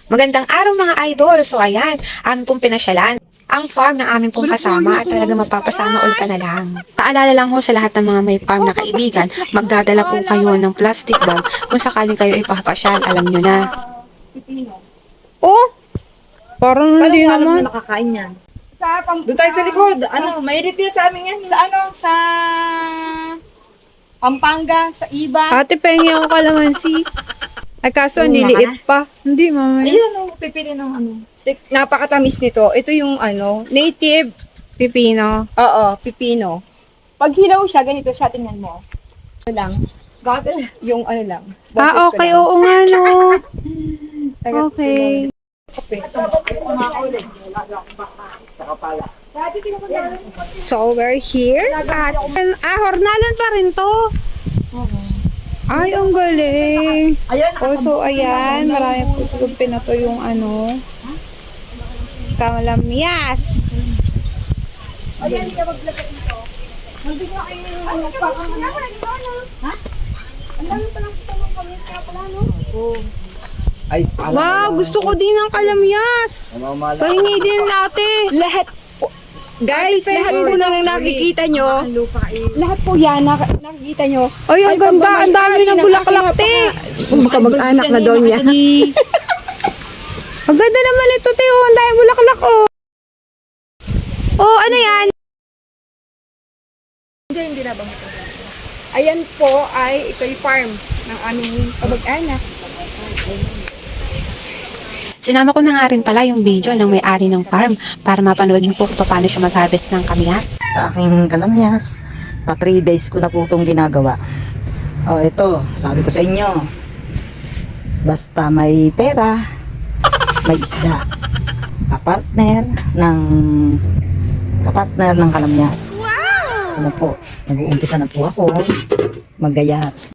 Magandang araw mga idol! So ayan, amin pong pinasyalan ang farm ng amin pong kasama at talaga mapapasama all ka na lang. Paalala lang ho sa lahat ng mga may farm na kaibigan, magdadala po kayo ng plastic bag kung sakaling kayo ipapasyal, alam nyo na. Oh, parang hindi naman. Nakakain yan. Doon tayo sa likod. Ano, may review sa amin yan. Sa ano? Sa Pampanga, sa Iba. Ate, pengi ako kalamansi. Ay, kaso ang liliit pa. Hindi, mamaya. Ayun, pipili ng ano. Napakatamis nito. Ito yung ano, native, Pipino. oo, pipino. Pag hilaw siya, ganito siya, tingnan mo. Ano lang. Yung ano lang. Ah, okay. Oo nga, no. Okay. So, we're here at... hornalan pa rin to. Ay, ang galing. Oh, so, ayan. Marami po pinato yung ano. Kalamyas. Ay, Wow, gusto ko din ng kalamyas. Pahingi din ate. Lahat po, guys, lahat po na nakikita nyo, lahat po yan, nakikita nyo. Ay, ang ganda. Ang dami ng bulaklak, te. Magkamag-anak na daw niya. Ang ganda naman ito, te. Oh, ang dami bulaklak, oh. Oh, ano yan? Ayan po ay ito'y farm ng aming kamag-anak. Sinama ko na nga rin pala yung video ng may-ari ng farm para mapanood niyo po kung paano siya mag-harvest ng kamyas. sa aking kalamyas. Pa 3 days ko na po itong ginagawa. O, ito, sabi ko sa inyo. Basta may pera, may isda. Kapartner ng kalamyas. Ano po, nag-uumpisa na po ako maggayat.